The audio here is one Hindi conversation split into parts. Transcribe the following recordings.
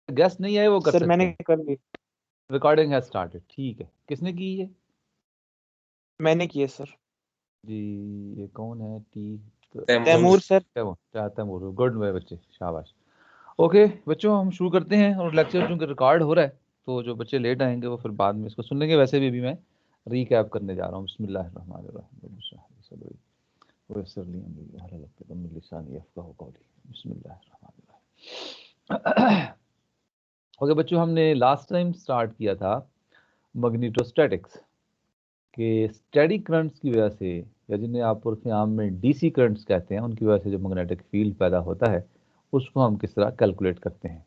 गेस्ट नहीं आए वो कर सर सकते मैंने हैं। कर ली। रिकॉर्डिंग हैज स्टार्टेड, ठीक है। किसने की है? मैंने किए सर। जी, ये कौन है? तैमूर सर। तैमूर, गुड वे बच्चे, शाबाश। ओके बच्चों, हम शुरू करते हैं। और लेक्चर चूंकि रिकॉर्ड हो रहा है तो जो बच्चे लेट आएंगे वो फिर बाद में इसको सुन लेंगे। वैसे भी अभी मैं रीकैप करने जा रहा हूँ। ओके बच्चों, हमने लास्ट टाइम स्टार्ट किया था मैग्नेटोस्टैटिक्स के स्टेडी करंट्स की वजह से, या जिन्हें आप उर्फ आम में डीसी करंट्स कहते हैं, उनकी वजह से जो मैग्नेटिक फील्ड पैदा होता है उसको हम किस तरह कैलकुलेट करते हैं।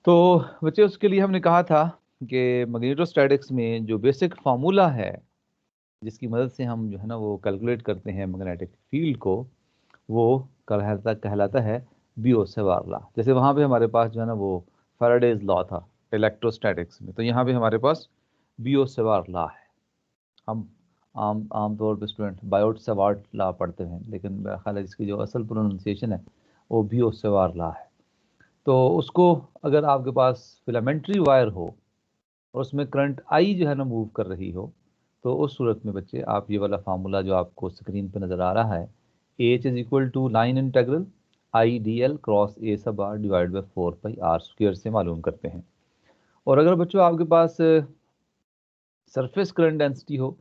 तो बच्चे उसके लिए हमने कहा था कि मैग्नेटोस्टैटिक्स में जो बेसिक फार्मूला है जिसकी मदद से हम जो है ना वो कैलकुलेट करते हैं मैग्नेटिक फील्ड को, वो कहलाता है बियोसेवार लॉ। जैसे वहाँ पे हमारे पास जो है ना वो फैराडेज लॉ था इलेक्ट्रोस्टैटिक्स में, तो यहाँ पे हमारे पास बियोसेवार लॉ है। हम आमतौर पर स्टूडेंट बायोट सेवार्ट लॉ पढ़ते हैं, लेकिन मेरा ख्याल है इसकी जो असल प्रोनाउंसिएशन है वो बियोसेवार लॉ है। तो उसको अगर आपके पास फिलामेंट्री वायर हो और उसमें करंट आई जो है ना मूव कर रही हो, तो उस सूरत में बच्चे आप ये वाला फार्मूला जो आपको स्क्रीन पर नज़र आ रहा है, H is equal to line integral I D L cross A sub R divide by 4πr² से मालूम करते हैं। और अगर बच्चों आपके पास सरफेस करंट डेंसिटी हो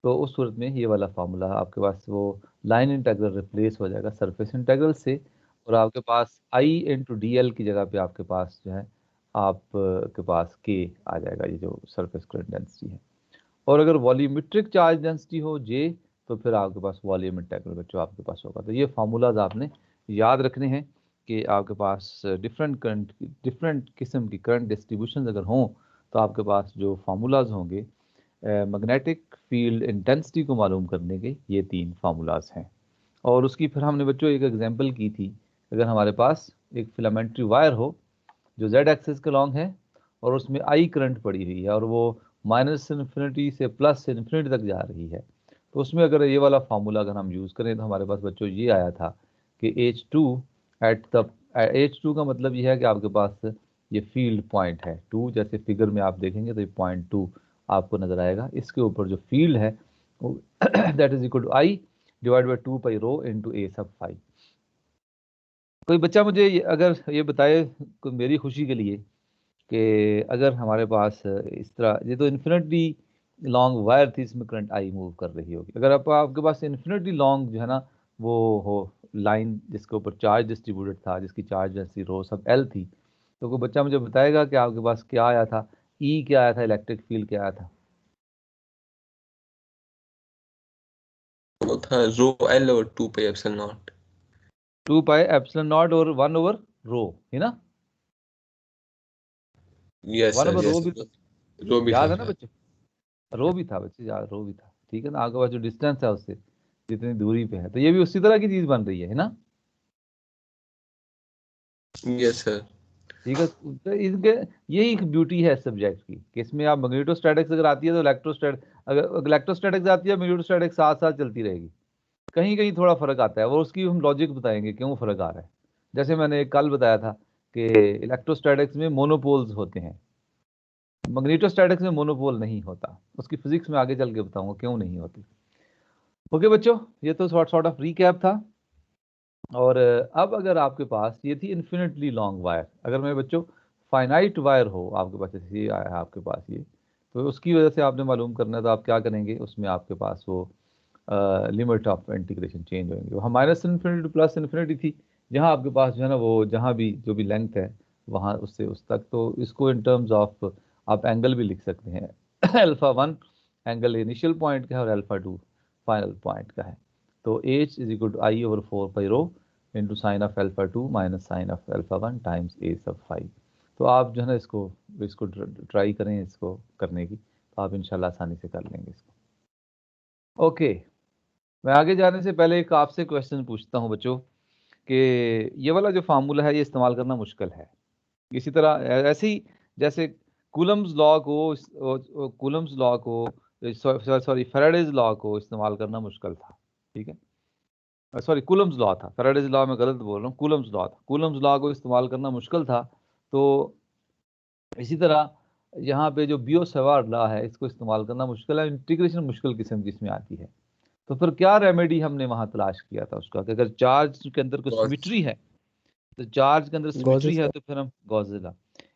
तो उस सूरत में ये वाला फार्मूला आपके पास वो लाइन इंटेग्रल रिप्लेस हो जाएगा सरफेस इंटेग्रल से, और आपके पास आई इंटू डी एल की जगह पे आपके पास जो है आपके पास के आ जाएगा, ये जो सरफेस करंट डेंसिटी है। और अगर वॉल्यूमेट्रिक चार्ज डेंसिटी हो जे, तो फिर आपके पास वॉल्यूम इंटेग्रल बच्चों आपके पास होगा। तो ये फार्मूलाज आपने याद रखने हैं कि आपके पास डिफरेंट किस्म की करंट डिस्ट्रीब्यूशन अगर हों तो आपके पास जो फार्मूलाज होंगे मैग्नेटिक फील्ड इंटेंसिटी को मालूम करने के, ये 3 फार्मूलाज हैं। और उसकी फिर हमने बच्चों एक एग्जांपल की थी। अगर हमारे पास एक फिलामेंट्री वायर हो जो जेड एक्सिस के लॉन्ग है और उसमें आई करंट पड़ी हुई है और वो माइनस इन्फिनिटी से प्लस इन्फिनिटी तक जा रही है, तो उसमें अगर ये वाला फार्मूला अगर हम यूज़ करें तो हमारे पास बच्चों ये आया था कि H2 का मतलब ये है कि आपके पास ये फील्ड पॉइंट है 2, जैसे फिगर में आप देखेंगे तो ये पॉइंट 2 आपको नज़र आएगा। इसके ऊपर जो फील्ड है वो that is equal to I divide by 2πρ into A sub five. कोई बच्चा मुझे अगर ये बताए मेरी खुशी के लिए कि अगर हमारे पास इस तरह, ये तो इन्फिनिटली लॉन्ग वायर थी, इसमें करंट आई मूव कर रही होगी, अगर आपके पास इन्फिनिटली लॉन्ग जो है ना वो हो लाइन जिसके ऊपर चार्ज डिस्ट्रीब्यूटेड था, जिसकी चार्ज जैसी रो सब एल थी, तो कोई बच्चा मुझे बताएगा कि आपके पास क्या आया था, ई क्या आया था, इलेक्ट्रिक फील्ड क्या आया था? वो था रो एल और 2πε0। 2πε0 और 1/रो है ना? यस 1 सर, ओवर रो यस भी रो भी था याद है ना शायद। बच्चे? रो भी था बच्चे, याद रो भी था, ठीक है ना? आपके पास जो डिस्टेंस है उससे जितनी दूरी पे है, तो ये भी उसी तरह की चीज बन रही है ना? Yes sir. ठीक है, तो इनके यही एक ब्यूटी है सब्जेक्ट की कि इसमें आप मैग्नेटोस्टैटिक्स अगर आती है तो अगर इलेक्ट्रोस्टैटिक्स आती है मैग्नेटोस्टैटिक्स साथ साथ चलती रहेगी। कहीं कहीं थोड़ा फर्क आता है और उसकी हम लॉजिक बताएंगे क्यों फर्क आ रहा है। जैसे मैंने कल बताया था कि इलेक्ट्रोस्टैटिक्स में मोनोपोल्स होते हैं, मैग्नेटोस्टैटिक्स में मोनोपोल नहीं होता। उसकी फिजिक्स में आगे चल के बताऊंगा क्यों नहीं होती। ओके बच्चों, ये तो सॉर्ट ऑफ रीकैप था। और अब अगर आपके पास ये थी इन्फिनिटली लॉन्ग वायर, अगर मैं बच्चों फाइनाइट वायर हो आपके पास, जैसे ये आया है आपके पास ये, तो उसकी वजह से आपने मालूम करना है तो आप क्या करेंगे, उसमें आपके पास वो लिमिट ऑफ इंटीग्रेशन चेंज होंगे। वहाँ minus infinity two plus infinity थी, जहाँ आपके पास जो है ना वो जहाँ भी जो भी लेंथ है वहाँ उससे उस तक, तो इसको इन टर्म्स ऑफ आप एंगल भी लिख सकते हैं। अल्फा 1 एंगल इनिशियल पॉइंट का है और अल्फा 2 फाइनल पॉइंट का है। तो H is equal to I over 4πρ into sine of alpha 2 minus sine of alpha 1 times A sub 5। तो आप जो है ना इसको इसको ट्राई करें इसको करने की, तो आप इंशाल्लाह आसानी से कर लेंगे इसको। ओके, मैं आगे जाने से पहले एक आपसे क्वेश्चन पूछता हूँ बच्चों कि ये वाला जो फार्मूला है ये इस्तेमाल करना मुश्किल है। इसी तरह ऐसे ही जैसे कूलम्स लॉ को सॉरी फैराडेज लॉ को इस्तेमाल करना मुश्किल था, ठीक है? सॉरी कूलम्स लॉ था, फैराडेज लॉ में गलत बोल रहा हूँ, कूलम्स लॉ था। कूलम्स लॉ को इस्तेमाल करना मुश्किल था, तो इसी तरह यहाँ पे जो बियो-सेवार्ट लॉ है, इसको इस्तेमाल करना मुश्किल है, इंटीग्रेशन मुश्किल किस्म की इसमें आती है। तो फिर क्या रेमेडी हमने वहाँ तलाश किया था उसका कि अगर चार्ज के अंदर कोई सिमेट्री है, तो चार्ज के अंदर सिमेट्री है तो फिर हम गॉसेस लॉ।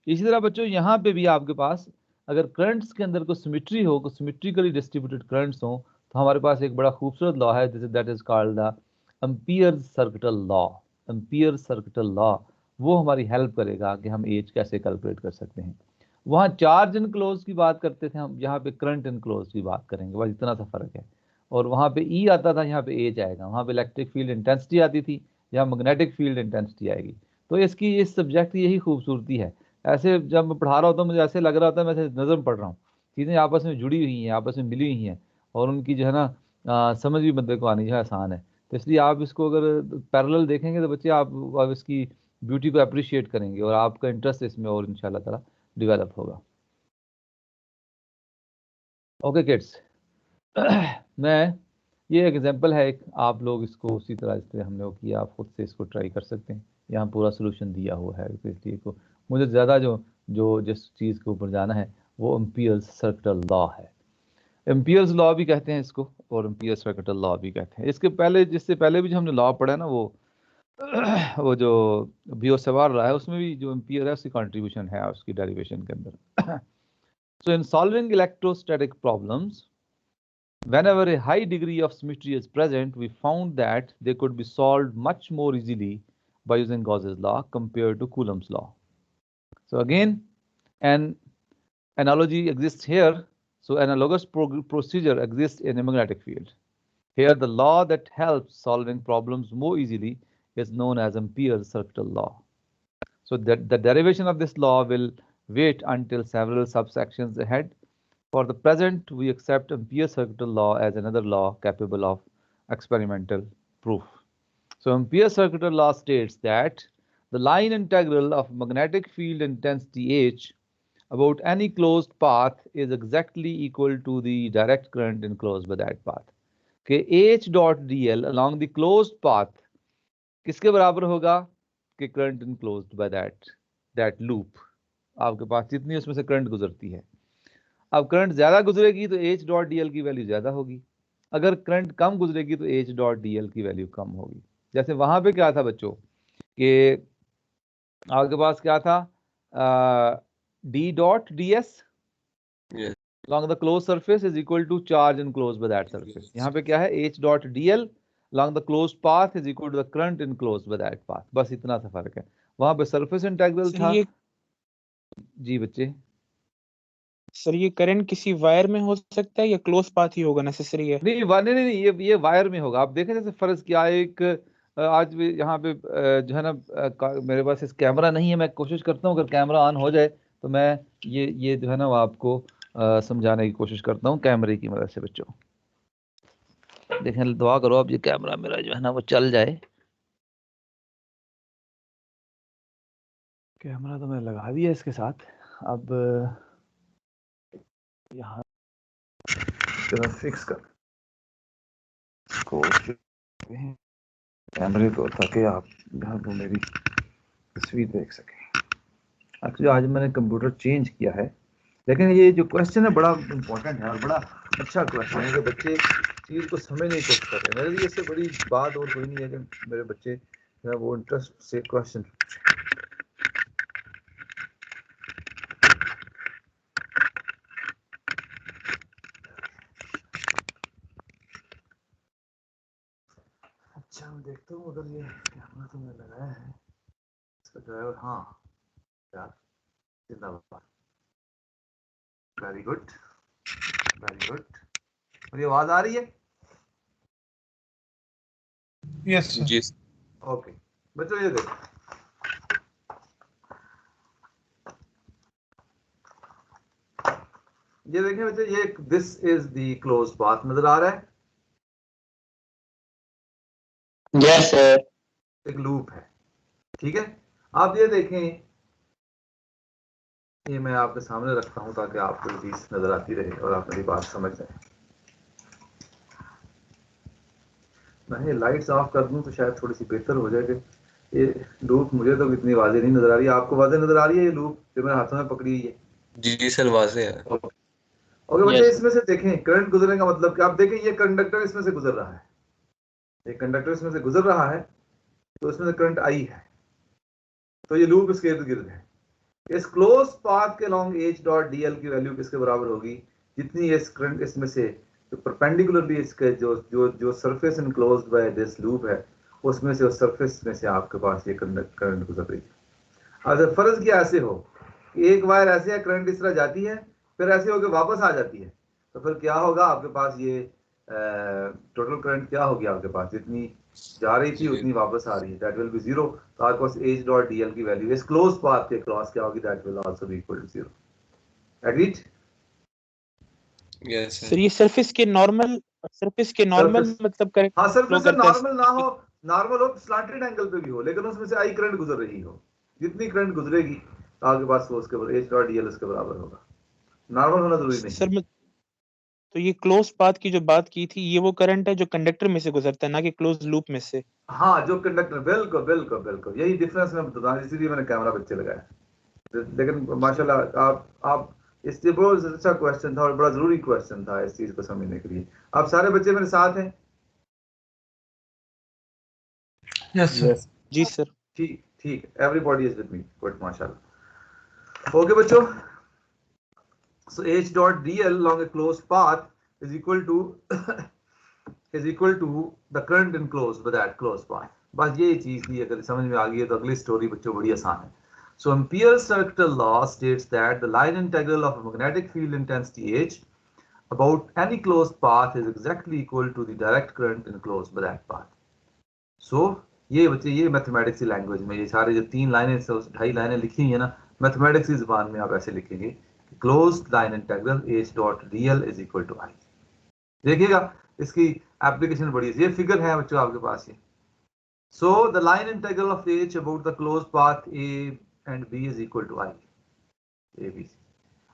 इसी तरह बच्चों यहाँ पे भी आपके पास अगर करंट्स के अंदर कोई सिमेट्री हो, कोई सिमेट्रिकली डिस्ट्रीब्यूटेड करंट्स हो, तो हमारे पास एक बड़ा खूबसूरत लॉ है, that is called the amperes circuital law. Amperes circuital law वो हमारी हेल्प करेगा कि हम एज कैसे कैलकुलेट कर सकते हैं। वहाँ चार्ज इनक्लोज की बात करते थे हम, यहाँ पे करंट इनक्लोज की बात करेंगे, बस इतना सा फर्क है। और वहाँ पे ई आता था, यहाँ पे एज आएगा। वहाँ पे इलेक्ट्रिक फील्ड इंटेंसिटी आती थी, यहाँ मैग्नेटिक फील्ड इंटेंसिटी आएगी। तो इसकी इस सब्जेक्ट की यही खूबसूरती है। ऐसे जब मैं पढ़ा रहा होता हूँ मुझे ऐसे लग रहा होता है मैं ऐसे नज़म पढ़ रहा हूँ, चीज़ें आपस में जुड़ी हुई हैं, आपस में मिली हुई हैं, और उनकी जो है ना समझ भी बंदे को आनी जो है आसान है। तो इसलिए आप इसको अगर पैरेलल देखेंगे तो बच्चे आप इसकी ब्यूटी को अप्रिशिएट करेंगे और आपका इंटरेस्ट इसमें और इंशाल्लाह ताला डेवलप होगा। ओके किड्स, मैं ये एग्जांपल है एक, आप लोग इसको उसी तरह इस तरह हमने वो किया, आप खुद से इसको ट्राई कर सकते हैं। यहाँ पूरा सोल्यूशन दिया हुआ है, तो इसलिए को मुझे ज़्यादा जो जो जिस चीज़ के ऊपर जाना है वो एम्पियर्स सर्किटल लॉ है। एम्पियर्स लॉ भी कहते हैं इसको और एम्पियर्स सर्किटल लॉ भी कहते हैं। इसके पहले, जिससे पहले भी जो हमने लॉ पढ़ा है ना, वो जो बियो-सेवार्ट रहा है उसमें भी जो एम्पियर है उसकी कंट्रीब्यूशन है उसकी डेरिवेशन के अंदर। So in solving electrostatic problems, whenever a high degree of symmetry is present, we found that they could be solved much more easily by using Gauss's law compared to Coulomb's law. So again, an analogy exists here. So analogous procedure exists in a magnetic field. Here the law that helps solving problems more easily is known as Ampere's circuital law. So that the derivation of this law will wait until several subsections ahead. For the present, we accept Ampere's circuital law as another law capable of experimental proof. So Ampere's circuital law states that the line integral of magnetic field intensity H about any closed path is exactly equal to the direct current enclosed by that path. Okay, H dot dl along the closed path किसके बराबर होगा कि current enclosed by that loop. आपके पास जितनी उसमें से करंट गुजरती है, अब करंट ज्यादा गुजरेगी तो H डॉट डी की वैल्यू ज्यादा होगी, अगर करंट कम गुजरेगी तो H डॉट डी की वैल्यू कम होगी। जैसे वहां पे क्या था बच्चों कि आपके पास क्या था, D dot D S along the closed surface is equal to charge enclosed by that surface. यहाँ पे क्या है, H dot dl along the closed path is equal to the current enclosed by that path. बस इतना सा फर्क है। वहां पे सरफेस इंटेग्रल था। जी बच्चे, सर ये करंट किसी वायर में हो सकता है या क्लोज पाथ ही होगा, नेसेसरी है? नहीं, ये वायर में होगा। आप देखें जैसे फर्ज किया एक आज भी यहाँ पे जो है ना मेरे पास इस कैमरा नहीं है, मैं कोशिश करता हूँ अगर कैमरा ऑन हो जाए तो मैं ये जो है ना वो आपको समझाने की कोशिश करता हूँ कैमरे की मदद से। बच्चों देखें, दुआ करो अब ये कैमरा मेरा जो है ना वो चल जाए। कैमरा तो मैंने लगा दिया इसके साथ, अब यहाँ फिक्स कर कैमरे को ताकि आप यहाँ पर मेरी तस्वीर देख सकें। एक्चुअली आज मैंने कंप्यूटर चेंज किया है, लेकिन ये जो क्वेश्चन है बड़ा इम्पोर्टेंट है और बड़ा अच्छा क्वेश्चन है कि बच्चे चीज़ को समझने की कोशिश कर रहे हैं। मेरे लिए इससे बड़ी बात और कोई नहीं है कि मेरे बच्चे जो है वो इंटरेस्ट से क्वेश्चन। अच्छा मैं देखता हूँ अगर ये कैमरा तो मैंने लगाया है, इसका ड्राइवर, हाँ यार जिंदाबाद, वेरी गुड वेरी गुड। मेरी आवाज आ रही है? यस जी ओके बच्चों ये देखो, ये देखें बच्चों, ये this is the close path नजर आ रहा है? Yes sir. एक लूप है, ठीक है। आप ये देखें, ये मैं आपके सामने रखता हूं ताकि आपको ये चीज नजर आती रहे और आप मेरी बात समझ जाए। मैं ये लाइट्स ऑफ कर दूं तो शायद थोड़ी सी बेहतर हो जाएगी, ये लूप मुझे तो इतनी वाज़ेह नहीं नजर आ रही, आपको वाज़ेह नजर आ रही है ये लूप जो मेरे हाथों में पकड़ी हुई है? जी सर वाजे है। ओके बच्चे, Yes. इसमें से देखें करंट गुजरने का मतलब क्या, आप देखें ये कंडक्टर इसमें से गुजर रहा है, ये कंडक्टर इसमें से गुजर रहा है, तो इसमें से करंट आई है, तो ये लूप इसके इर्द गिर्द है। इस क्लोज पाथ के long H dot D L की वैल्यू किसके बराबर होगी? जितनी इस करंट इसमें से जो परपेंडिकुलरली इसके जो जो जो surface enclosed by this loop है, उसमें से उस सरफेस में से आपके पास ये करंट गुजर रही है। अगर फर्ज किया ऐसे हो कि एक वायर ऐसे है, करंट इस तरह जाती है, फिर ऐसे होकर वापस आ जाती है, तो फिर क्या होगा आपके पास? ये टोटल करंट क्या होगी आपके पास? जितनी जा रही थी उतनी वापस आ रही है, दैट विल बी जीरो। तो आपके पास एच डॉट डी एल की वैल्यू इस क्लोज पाथ के क्रॉस क्या होगी? That will also be equal to zero. Agreed? Yes sir sir. ये सरफेस के नॉर्मल सरफेस, मतलब करंट हाँ फ्लो सरफेस से करता नॉर्मल ना है। हो, नॉर्मल हो स्लांटेड एंगल पे भी हो, लेकिन उसमें से आई करंट गुजर रही हो, जितनी करंट गुजरेगी तो आपके पास वो उसके बराबर एच डॉट डी एल उसके बराबर होगा। नॉर्मल होना जरूरी नहीं सर है। तो ये क्लोज पाथ की जो बात की थी, ये वो करंट है जो कंडक्टर में से गुजरता है, ना कि क्लोज लूप में से। हाँ जो कंडक्टर, बिल्कुल बिल्कुल बिल्कुल यही डिफरेंस मैं बता रहा हूँ, इसीलिए मैंने कैमरा पीछे लगाया। लेकिन माशाल्लाह आप इससे बहुत अच्छा क्वेश्चन था और बड़ा जरूरी क्वेश्चन था इस चीज को समझने के लिए। आप सारे बच्चे मेरे साथ हैं? Yes sir. जी सर। ठीक ठीक, everybody is with me, good माशाल्लाह। ओके बच्चों, so h dot dl along a closed path is equal to is equal to the current enclosed by that closed path। बस ये चीज थी, अगर समझ में आ गई है तो अगली स्टोरी बच्चों बड़ी आसान है। So Ampere's circular law states that the line integral of a magnetic field intensity H about any closed path is exactly equal to the direct current enclosed by that path। So ये बच्चे ये मैथमेटिक्स की लैंग्वेज में ये सारे जो 3 लाइनें 2.5 लाइनें लिखी हुई है ना, मैथमेटिक्स की जुबान में आप ऐसे लिखेंगे, closed line integral H dot DL is equal to I. देखिएगा इसकी एप्लीकेशन बड़ी है, ये फिगर है बच्चों आपके पास ये। So the line integral of H about the close path A and B is equal to I, A B C.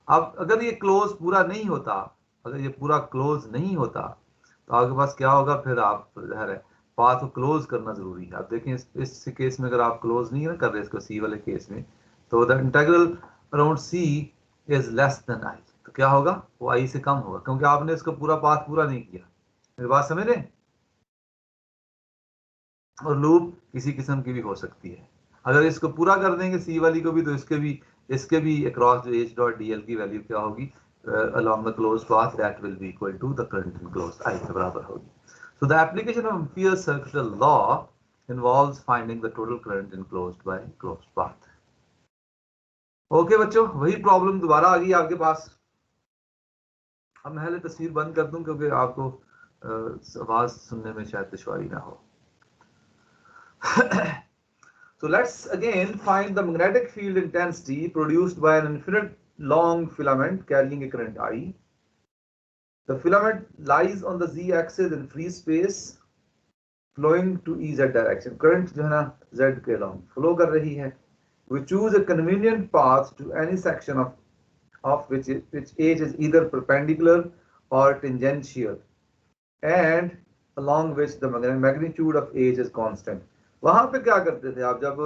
अब अगर ये क्लोज पूरा नहीं होता, अगर ये पूरा क्लोज नहीं होता तो आपके पास क्या होगा? फिर आप ज़ाहिर है पाथ को क्लोज करना जरूरी है। आप देखें इस केस में अगर आप क्लोज नहीं ना कर रहे इसको, सी वाले केस में, तो the integral around C is less than I, तो क्या होगा? वो आई से कम होगा, क्योंकि आपने इसका पूरा पाथ पूरा नहीं किया। मेरी बात समझ रहे? और लूप किसी किस्म की भी हो सकती है, अगर इसको पूरा कर देंगे सी वाली को भी, तो इसके भी अक्रॉस जो एच डॉट डी एल की वैल्यू क्या होगी along the closed path, that will be equal to the current enclosed I के बराबर होगी। So the application of Ampere's circular law involves finding the total current enclosed by closed path। Okay बच्चों, वही प्रॉब्लम दोबारा आ गई आपके पास। अब मैं पहले तस्वीर बंद कर दूं क्योंकि आपको आवाज सुनने में शायद दुश्वारी ना हो। So let's again find the magnetic field intensity produced by an infinite long filament carrying a current I। The filament lies on the z-axis in free space flowing to Ez direction। current जो है ना z के along flow कर रही है। We choose a convenient path to any section of which edge is either perpendicular or tangential and along which the magnitude of edge is constant। वहां पे क्या करते थे आप जब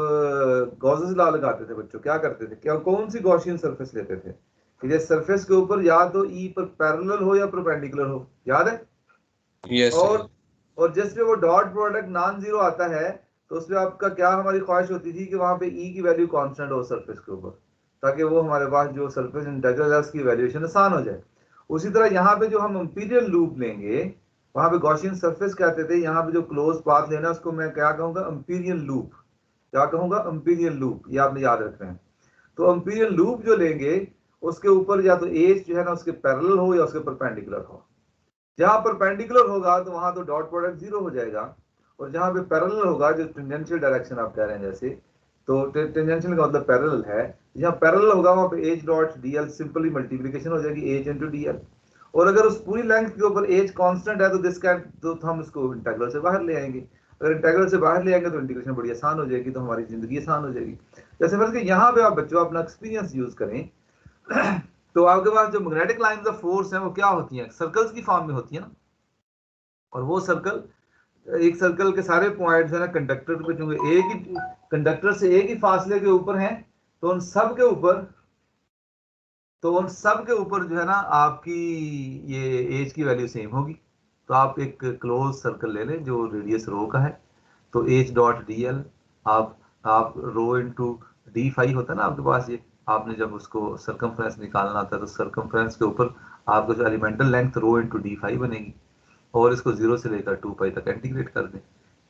गॉसेस लॉ लगाते थे बच्चों? क्या करते थे? क्या कौन सी गॉसियन सरफेस लेते थे कि जिस सरफेस के ऊपर या तो ई पर पैरेलल हो या परपेंडिकुलर हो, याद है? Yes sir. और जिस पे वो डॉट प्रोडक्ट नॉन जीरो आता है, तो उसमें आपका क्या हमारी ख्वाहिश होती थी कि वहां पे ई की वैल्यू कांस्टेंट हो सरफेस के ऊपर, ताकि वो हमारे पास जो सरफेस इंटीग्रल है उसकी वैल्यूएशन आसान हो जाए। उसी तरह यहाँ पे जो हम इंपीरियल लूप लेंगे, वहां पे गॉसियन सरफेस कहते थे, यहाँ पे जो क्लोज पाथ लेना उसको मैं क्या कहूंगा? Imperial loop. क्या कहूंगा? इंपीरियल लूप, ये आपने याद रखना है। तो इंपीरियल लूप जो लेंगे उसके ऊपर या तो एज जो है ना उसके पैरेलल हो या उसके परपेंडिकुलर हो। जहां परपेंडिकुलर होगा तो वहां तो डॉट प्रोडक्ट जीरो हो जाएगा, और जहां पे पैरेलल होगा, जो टेंजेंशियल डायरेक्शन आप कह रहे हैं जैसे, तो टेंजेंशियल का मतलब पैरेलल है, जहां पैरेलल होगा वहां पे H dot DL simply multiplication हो जाएगी एच इनटू डीएल। और अगर उस पूरी लेंथ के ऊपर एच कांस्टेंट है तो दिस कैन, तो हम इसको इंटीग्रल से बाहर ले आएंगे। अगर इंटीग्रल से बाहर ले आएंगे तो इंटीग्रेशन बड़ी आसान हो जाएगी, तो हमारी जिंदगी आसान हो जाएगी। जैसे फर्ज के यहाँ पे आप बच्चों अपना एक्सपीरियंस यूज करें तो आपके पास जो मैग्नेटिक लाइंस ऑफ फोर्स हैं वो क्या होती हैं? सर्कल्स की फॉर्म में होती है ना, और वो सर्कल एक सर्कल के सारे पॉइंट्स है ना कंडक्टर पे, चूंकि एक ही कंडक्टर से एक ही फासले के ऊपर हैं, तो उन सब के ऊपर जो है ना आपकी ये एज की वैल्यू सेम होगी। तो आप एक क्लोज सर्कल ले लें जो रेडियस रो का है, तो एच डॉट डी एल आप रो इंटू डी फाई होता है ना आपके पास, ये आपने जब उसको सर्कमफ्रेंस निकालना था तो सर्कमफ्रेंस के ऊपर आपको जो elemental length rho into D phi बनेगी, और इसको 0 से लेकर 2 पाई तक इंटीग्रेट कर दें।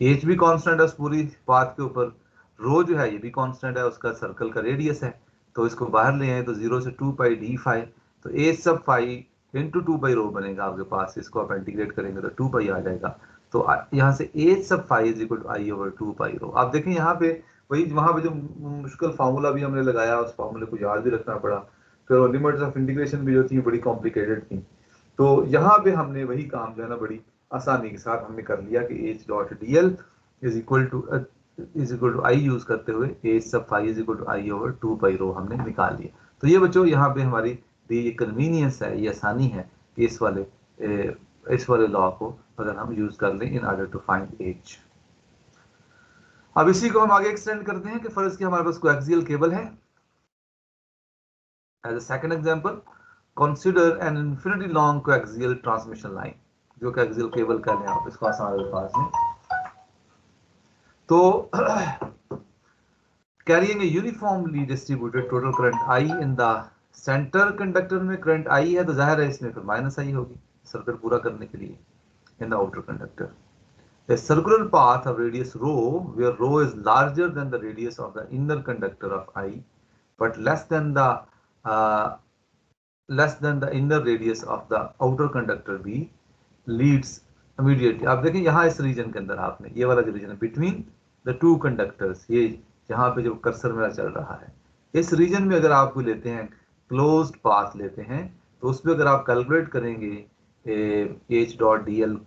एच भी कांस्टेंट है उस पूरी पाथ के ऊपर, रो जो है ये भी कांस्टेंट है, उसका सर्कल का रेडियस है, तो इसको बाहर ले आए तो 0 से 2 पाई डी फाई, तो H sub phi into 2 pi रो बनेगा आपके पास, इसको आप इंटीग्रेट करेंगे तो 2 पाई आ जाएगा। तो यहाँ से H sub phi is equal to I over 2 pi rho. आप देखें यहाँ पे वही वहां पे जो मुश्किल फार्मूला भी हमने लगाया उस फार्मूले को याद भी रखना पड़ा, फिर लिमिट्स ऑफ इंटीग्रेशन भी जो थी बड़ी कॉम्प्लिकेटेड थी। तो यहाँ पे हमने वही काम जो है ना बड़ी आसानी के साथ हमने कर लिया कि H dot D L is equal to I use करते हुए H sub phi is equal to I over 2 pi rho हमने निकाल लिया। तो ये बच्चों यहाँ पे हमारी ये कन्वीनियंस है, ये आसानी है कि इस वाले लॉ को अगर हम यूज कर लें in order to find H. अब इसी को हम आगे एक्सटेंड करते हैं कि फर्ज की हमारे पास कोएक्सियल केबल है। As a second example, consider an infinity long coaxial transmission line, जो कोएक्सियल केबल कर लें आप इसको आसान अल्फाज में। तो carrying a uniformly distributed total current I in the centre conductor में करंट आई है तो जाहिर है इसमें फिर माइनस आई होगी सर्किट पूरा करने के लिए। In the outer conductor a circular path of radius rho where rho is larger than the radius of the inner conductor of I but less than the inner radius of the outer conductor B leads immediately। आप देखें यहाँ इस रीजन के अंदर आपने ये वाला जो रीजन है बिटवीन द टू कंडक्टर्स, ये जहाँ पे जो कर्सर मेरा चल रहा है इस रीजन में अगर आपको लेते हैं क्लोज्ड पाथ लेते हैं तो उसमें अगर आप कैलकुलेट करेंगे H dot D L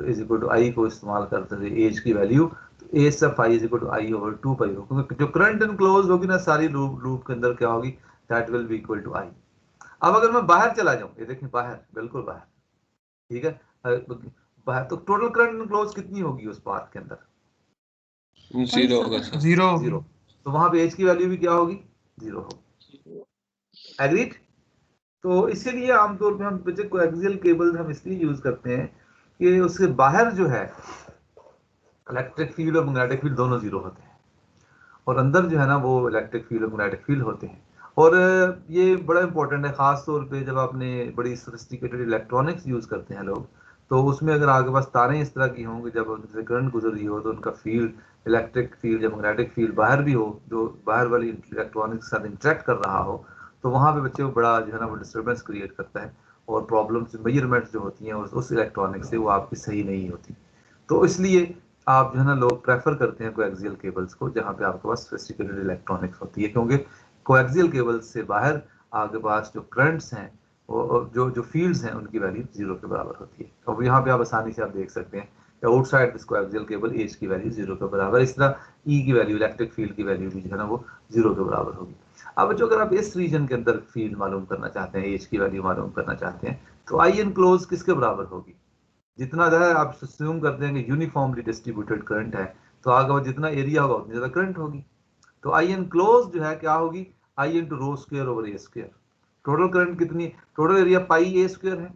is equal to I को इस्तेमाल करते थे एज की वैल्यू, तो H sub phi is equal to I over 2 pi हो, क्योंकि जो करंट इनक्लोज होगी ना सारी लूप के अंदर क्या होगी, that will be equal to I. अब अगर मैं बाहर चला जाऊं, ये देखें बाहर, बिल्कुल बाहर, ठीक है, बाहर तो टोटल करंट इनक्लोज कितनी होगी उस पाथ के अंदर? 0 होगा सर। 0 तो वहां पे एज की वैल्यू भी क्या होगी? 0 होगी। एग्रीड? तो इसीलिए आमतौर पे हम बच्चे कोएक्सियल केबल हम इसलिए यूज करते हैं कि उसके बाहर जो है इलेक्ट्रिक फील्ड और मैग्नेटिक फील्ड दोनों 0 होते हैं, और अंदर जो है ना वो इलेक्ट्रिक फील्ड और मैग्नेटिक फील्ड होते हैं। और ये बड़ा इंपॉर्टेंट है, खास तौर पे जब आपने बड़ी सोफिस्टिकेटेड इलेक्ट्रॉनिक्स यूज करते हैं लोग, तो उसमें अगर आपके पास तारें इस तरह की होंगी जब उनसे करंट गुजर रही हो तो उनका फील्ड, इलेक्ट्रिक फील्ड या मैग्नेटिक फील्ड बाहर भी हो, जो बाहर वाली इलेक्ट्रॉनिक्स के साथ इंटरेक्ट कर रहा हो, तो वहाँ पे बच्चे को बड़ा जो है ना वो डिस्टर्बेंस क्रिएट करता है, और प्रॉब्लम्स मेजरमेंट्स जो होती हैं उस इलेक्ट्रॉनिक से वो आपकी सही नहीं होती। तो इसलिए आप जो है ना लोग प्रेफर करते हैं कोएक्सियल केबल्स को जहाँ पे आपके पास सोफिस्टिकेटेड इलेक्ट्रॉनिक्स होती है, क्योंकि कोएक्सियल केबल्स से बाहर आपके पास जो करंट्स हैं वो जो फील्ड्स हैं उनकी वैल्यू 0 के बराबर होती है। अब यहाँ पे आप आसानी से आप देख सकते हैं outside this coaxial cable H की वैल्यू 0 के बराबर, इस तरह ई की वैल्यू, इलेक्ट्रिक फील्ड की वैल्यू भी जो है ना वो 0 के बराबर होगी। अब जो अगर आप इस रीजन के अंदर फील्ड मालूम करना चाहते हैं, एच की वैल्यू मालूम करना चाहते हैं, तो आई एनक्लोज किसके बराबर होगी? जितना ज़्यादा आप अस्यूम करते हैं कि यूनिफॉर्मली डिस्ट्रीब्यूटेड करंट है तो आगे जितना एरिया होगा उतनी ज़्यादा करंट होगी। तो आई एनक्लोज जो है क्या होगी, आई into rho square over A square. Total current कितनी, total area pi A square है,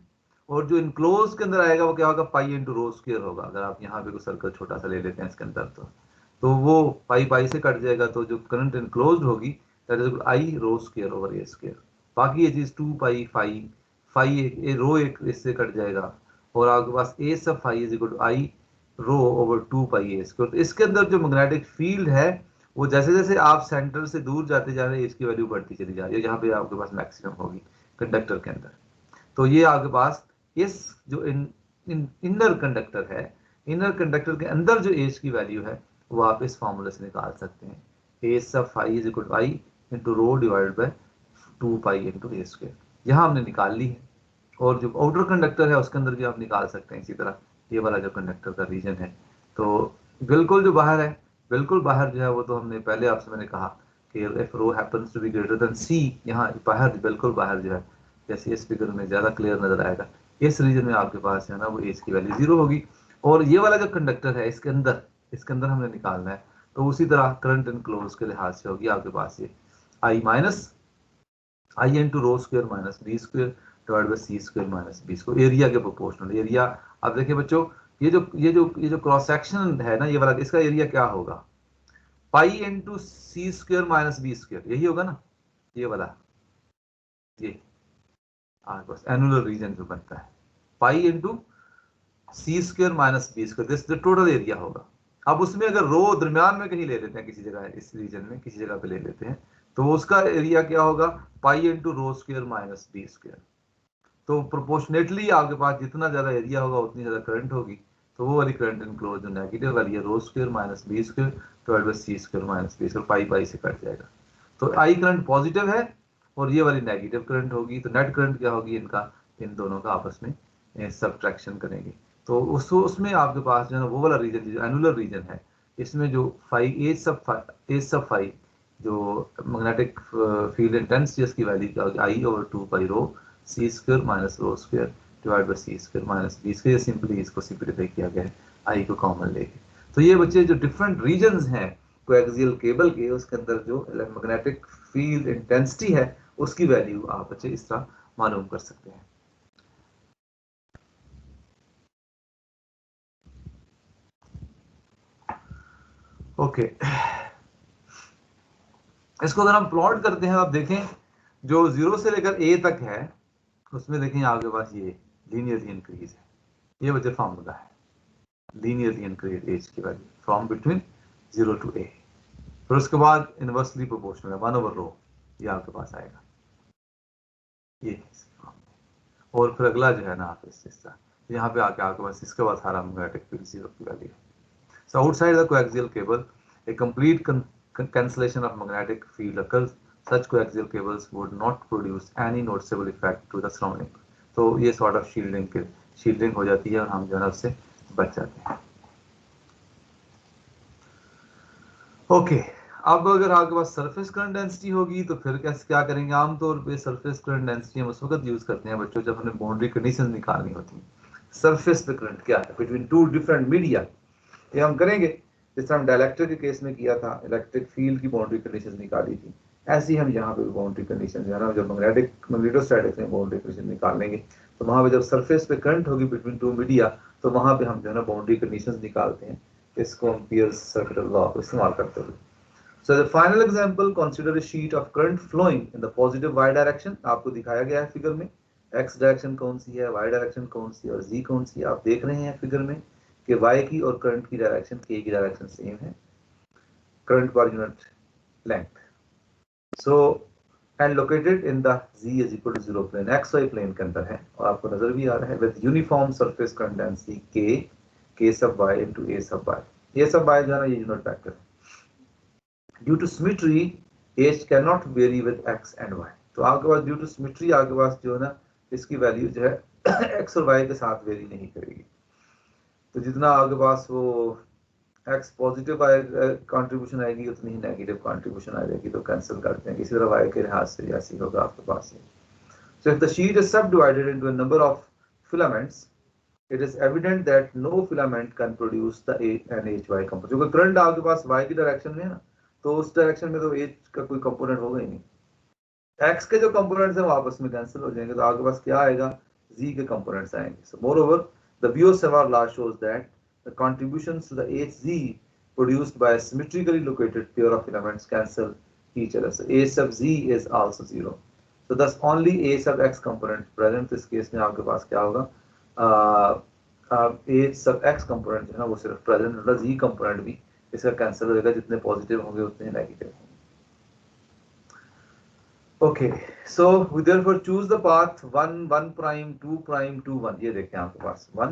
और जो इनक्लोज के अंदर आएगा वो क्या होगा, पाई इंटू रो स्क्वायर होगा। अगर आप यहाँ पे कोई सर्कल छोटा सा ले लेते हैं इसके अंदर तो वो पाई पाई से कट जाएगा, तो जो करंट इनक्लोज होगी that is I rho square over A square. बाकी ये चीज 2 पाई फाई रो एक इससे कट जाएगा, और आपके पास A sub phi is equal to I rho over 2 pi A square. तो इसके अंदर जो मैग्नेटिक फील्ड है वो जैसे जैसे आप सेंटर से दूर जाते जा रहे हैं इसकी वैल्यू बढ़ती चली जा रही है, जहाँ पे आपके पास मैक्सिमम होगी कंडक्टर के अंदर। तो ये आपके पास इस जो इनर कंडक्टर है, इनर कंडक्टर के अंदर जो एज की वैल्यू है वो आप इस फॉर्मूले से निकाल सकते हैं, A sub phi is equal to I into rho divided by 2 pi into A square. यहाँ हमने निकाल ली है, और जो आउटर कंडक्टर है उसके अंदर भी आप निकाल सकते हैं इसी तरह। ये वाला जो कंडक्टर का रीजन है तो बिल्कुल जो बाहर है, बिल्कुल बाहर जो है वो तो हमने पहले आपसे मैंने कहा कि if rho happens to be greater than C, यहाँ बाहर बिल्कुल बाहर जो है जैसे इस फिगर में ज़्यादा क्लियर नजर आएगा, इस रीजन में आपके पास है ना वो एज की वैल्यू 0 होगी। और ये वाला जो कंडक्टर है इसके अंदर हमने निकालना है, तो उसी तरह करंट इनक्लोज के लिहाज से होगी आपके पास ये I minus I into rho square minus B square divide by C square minus B square, area के प्रोपोर्शनल। एरिया अब देखिए बच्चों, ये जो क्रॉस सेक्शन है ना ये वाला, इसका एरिया क्या होगा, pi into C square minus B square, यही होगा ना ये वाला, ये आपके पास एनुलर रीजन जो बनता है, pi into C square minus B square, this the total area होगा। अब उसमें अगर रो दरमियान में कहीं ले लेते हैं, किसी जगह इस रीजन में किसी जगह पे ले लेते हैं, तो उसका एरिया क्या होगा, pi into rho square minus B square. तो प्रोपोर्शनेटली आपके पास जितना ज्यादा एरिया होगा उतनी ज्यादा करंट होगी, तो वो वाली करंट इनक्लोज जो नेगेटिव वाली है, rho square minus B square divide by C square minus B square, pi pi से कट जाएगा। तो आई करंट पॉजिटिव है और ये वाली नेगेटिव करंट होगी, तो नेट करंट क्या होगी इनका, इन दोनों का आपस में सब्ट्रैक्शन करेंगे। तो उसमें आपके पास जो है वो वाला रीजन जो एनुलर रीजन है, इसमें जो एज सब फाई जो मैग्नेटिक फील्ड इंटेंसिटी इसकी value I over 2 pi rho C square minus rho square divide by C square minus B square, simply इसको सिंपलीफाई किया गया है आई को कॉमन लेके। तो ये बच्चे जो डिफरेंट रीजन्स हैं कोएक्सियल केबल के, उसके अंदर जो मैग्नेटिक फील्ड इंटेंसिटी है उसकी वैल्यू आप बच्चे इस तरह मालूम कर सकते हैं। ओके इसको अगर हम प्लॉट करते हैं, आप देखें जो 0 से लेकर a तक है उसमें देखें आपके पास ये लीनियरली इंक्रीज है, ये बच्चे फॉर्मूला है, लीनियरली इंक्रीज एज की value from between 0 to a। फिर उसके बाद इनवर्सली प्रोपोर्शनल है 1 over रो, ये आपके पास आएगा ये। और फिर अगला जो है ना आप इस तरह यहाँ पे आके आपके पास इसके बाद सारा मैग्नेटिक फील्ड 0 की वैल्यू है। So outside the coaxial cable, a complete cancellation of magnetic field occurs. Such coaxial cables would not produce any noticeable effect to the surrounding. तो ये sort of shielding हो जाती है और हम जो है उससे बच जाते हैं। ओके अब अगर आपके पास सरफेस करंट डेंसिटी होगी तो फिर कैसे क्या करेंगे, आमतौर पे सरफेस करंट डेंसिटी हम उस वक्त यूज करते हैं बच्चों जब हमें बाउंड्री कंडीशन निकालनी होती है। सरफेस पे करंट क्या है बिटवीन टू डिफरेंट मीडिया, ये हम करेंगे जिस तरह हम डाइलेक्ट्रिक के केस में किया था, इलेक्ट्रिक फील्ड की बाउंड्री कंडीशन निकाली थी, ऐसे ही हम यहाँ पे बाउंड्री कंडीशन जो है ना जब मैग्नेटोस्टैटिक्स में बाउंड्री कंडीशन निकालेंगे तो वहाँ पे जब सरफेस पे करंट होगी बिटवीन टू मीडिया तो वहाँ पे हम जो है ना बाउंड्री कंडीशंस निकालते हैं, इसको हम पियर्स सर्किट लॉ को इस्तेमाल करते हुए। So the final example, consider a sheet of current flowing in the positive Y direction. आपको दिखाया गया है फिगर में एक्स डायरेक्शन कौन सी है, वाई डायरेक्शन कौन सी है और जी कौन सी है। आप देख रहे हैं फिगर में कि y की और करंट की डायरेक्शन k की डायरेक्शन सेम है, current per unit length. So and located in the z is equal to 0 plane, xy plane के अंदर है और आपको नजर भी आ रहा है with uniform surface current density k सब y इनटू a सब y, ये सब y जो है ना ये यूनिट वेक्टर है। Due to symmetry h can not very with x and y, तो आपके पास ड्यू टू सिमेट्री आपके पास जो है ना इसकी वैल्यू जो है x और y के साथ वेरी नहीं करेगी। तो जितना आपके पास वो x पॉजिटिव कंट्रीब्यूशन आएगी उतनी ही नेगेटिव कंट्रीब्यूशन आ जाएगी, तो कैंसिल करते हैं। इसी तरह y के लिहाज से ऐसी होगा आपके पास। So if the sheet is subdivided into a number of filaments it is evident that no filament can produce the NHY component. जो करंट आपके पास y की डायरेक्शन में है ना तो उस डायरेक्शन में तो H का कोई कंपोनेंट होगा ही नहीं, x के जो कंपोनेंट्स हैं वो आपस में कैंसिल हो जाएंगे, तो आपके पास क्या आएगा, z के कंपोनेंट्स आएंगे। सो moreover the Biot-Savart law shows that the contributions to the Hz produced by a symmetrically located pair of filaments cancel each other. So A sub z is also 0. So thus only A sub x component present. इस केस में आपके पास क्या होगा, A sub x component जो है ना वो सिर्फ present होगा, z component भी इसका कैंसिल हो जाएगा, जितने पॉजिटिव होंगे उतने नेगेटिव होंगे। Okay, so we therefore choose the path 1, 1 prime, 2 prime, 2, 1. ये देखें आपके पास 1,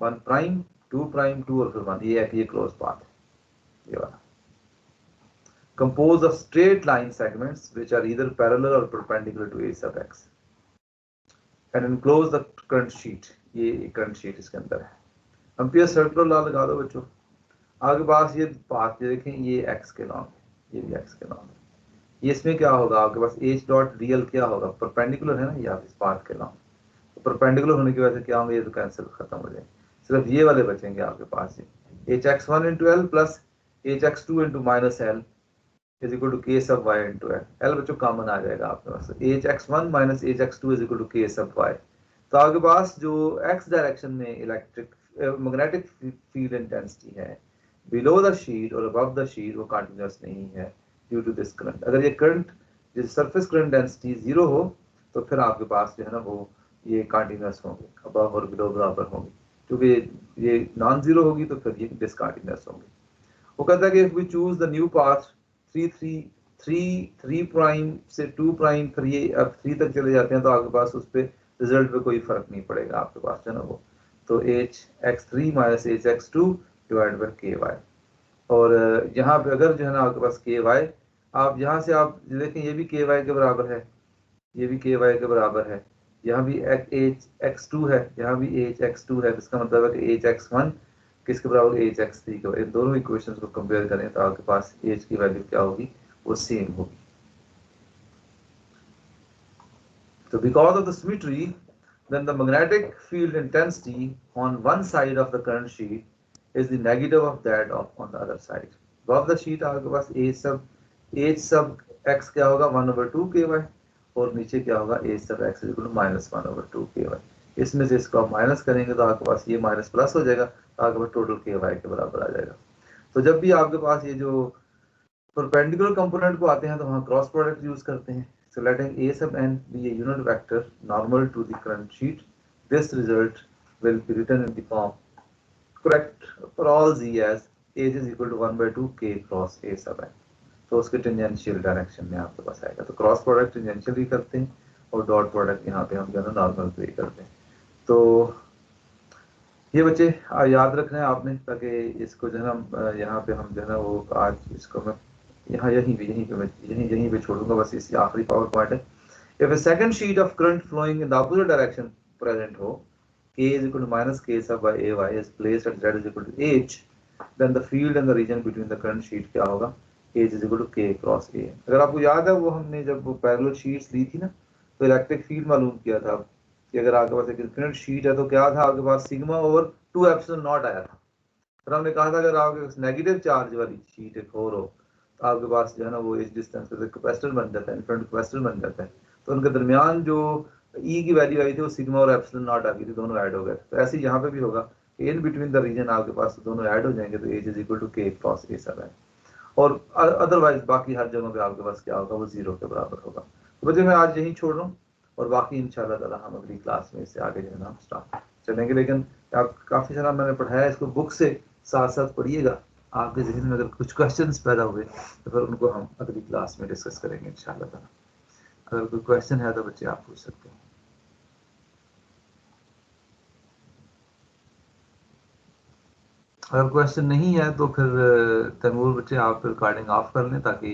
1 prime, 2 prime, 2 और फिर 1, ये क्लोज पाथ है ये वाला। Composed of straight line segments which are either parallel or perpendicular to A sub x and enclose the current sheet। ये करंट शीट इसके अंदर है। एम्पियर सर्कुलर लॉ लगा दो बच्चों। आपके पास ये पाथ देखें, ये x के लॉन्ग है, ये भी x के लॉन्ग है। ये इसमें क्या होगा आपके पास h डॉट dl क्या होगा, परपेंडिकुलर है ना ये आप इस पाथ के लॉन्ग, तो परपेंडिकुलर होने की वजह से क्या होंगे, ये तो कैंसिल खत्म हो जाएंगे। सिर्फ ये वाले बचेंगे आपके पास। hx1 into l plus hx2 into minus l is equal to k सब y into l। l बच्चों कॉमन आ जाएगा आपके पास, hx1 minus hx2 is equal to k सब y। तो आपके पास जो x डायरेक्शन में इलेक्ट्रिक मैग्नेटिक फील्ड इंटेंसिटी है बिलो द शीट और अबव द शीट वो कंटीन्यूअस नहीं है ड्यू टू दिस करंट। अगर ये करंट जिस सरफेस करंट डेंसिटी 0 हो तो फिर आपके पास जो है ना वो ये कंटीन्यूअस होंगे, अबव और बिलो बराबर होंगे। क्योंकि ये नॉन जीरो होगी तो फिर ये डिसकंटीन्यूअस होंगे। वो कहता है कि if we choose the new path 3 prime से 2 प्राइम, फिर ये अब 3 तक चले जाते हैं तो आपके पास उस पर रिजल्ट पे कोई फर्क नहीं पड़ेगा आपके पास जो है ना वो। तो hx3 minus hx2 divide by ky। और यहाँ पे अगर जो है ना आपके पास ky, आप यहाँ से आप देखें ये भी ky के बराबर है, ये भी ky के बराबर है, यहाँ भी hx2 है, यहाँ भी hx2 है। इसका मतलब है कि hx1 किसके बराबर, hx3 के। इन दोनों इक्वेशंस को कंपेयर करें तो आपके पास h की वैल्यू क्या होगी, वो सेम होगी। So because of the symmetry, then the magnetic field intensity on one side of the current sheet is the negative of that on the other side. Above the sheet आपके पास h sub x क्या होगा 1/2 ky, और नीचे क्या होगा h sub x equal to -1/2 ky। इसमें से इसको आप माइनस करेंगे तो आपके पास ये माइनस प्लस हो जाएगा, तो आपके पास टोटल ky के बराबर आ जाएगा। तो जब भी आपके पास ये जो परपेंडिकुलर कंपोनेंट को आते हैं तो वहाँ क्रॉस प्रोडक्ट यूज करते हैं। So letting a sub n be a unit vector normal to the current sheet, this result will be written in the form correct for all z as h is equal to 1/2 k cross a sub n। तो उसके टेंजेंशियल डायरेक्शन में आपके पास आएगा। तो क्रॉस प्रोडक्ट टेंजेंशियल ही करते हैं और डॉट प्रोडक्ट यहाँ पे हम जो है नॉर्मल पे ही करते हैं। तो ये बच्चे याद रखना है आपने, ताकि इसको जो है ना यहाँ पे हम जो है ना वो आज इसको मैं यहीं पे छोड़ूंगा, बस इसी आखिरी पावर पॉइंट है। If a second sheet of current flowing in the opposite direction present हो, k is equal to minus k sub by ay is placed at z is equal to h, then the field in the region between the current sheet क्या होगा, h is equal to k cross a। अगर आपको याद है वो हमने जब वो पैरेलल शीट्स ली थी ना, तो इलेक्ट्रिक फील्ड मालूम किया था कि अगर आपके पास एक इन्फिनिट शीट है तो क्या था आपके पास सिग्मा ओवर 2 एप्सिलॉन नॉट आया था। फिर हमने कहा था अगर आपके पास नेगेटिव चार्ज वाली शीट एक और हो तो आपके पास जो है ना वो इस डिस्टेंस पे कैपेसिटर बन जाता है, इन्फिनिट कैपेसिटर बन जाता है। तो उनके दरमियान जो ई की वैल्यू आई थी वो सिग्मा और एप्सिलॉन नॉट आ गई थी, दोनों ऐड हो गए। तो ऐसे यहाँ पे भी होगा कि इन बिटवीन द रीजन आपके पास दोनों ऐड हो जाएंगे, तो एच इज इक्वल टू के क्रॉस ए सब है। और अदरवाइज बाकी हर जगह पे आपके पास क्या होगा, वो 0 के बराबर होगा। तो बच्चे मैं आज यहीं छोड़ रहा हूँ और बाकी इंशाल्लाह ताला हम अगली क्लास में इससे आगे जो है ना स्टार्ट चलेंगे। लेकिन आप काफ़ी सारा मैंने पढ़ाया, इसको बुक से साथ साथ पढ़िएगा। आपके जहन में अगर कुछ क्वेश्चंस पैदा हुए तो फिर उनको हम अगली क्लास में डिस्कस करेंगे इंशाल्लाह ताला। अगर कोई क्वेश्चन है तो बच्चे आप पूछ सकते हैं। अगर क्वेश्चन नहीं है तो फिर तैमूर बच्चे आप रिकॉर्डिंग ऑफ कर लें ताकि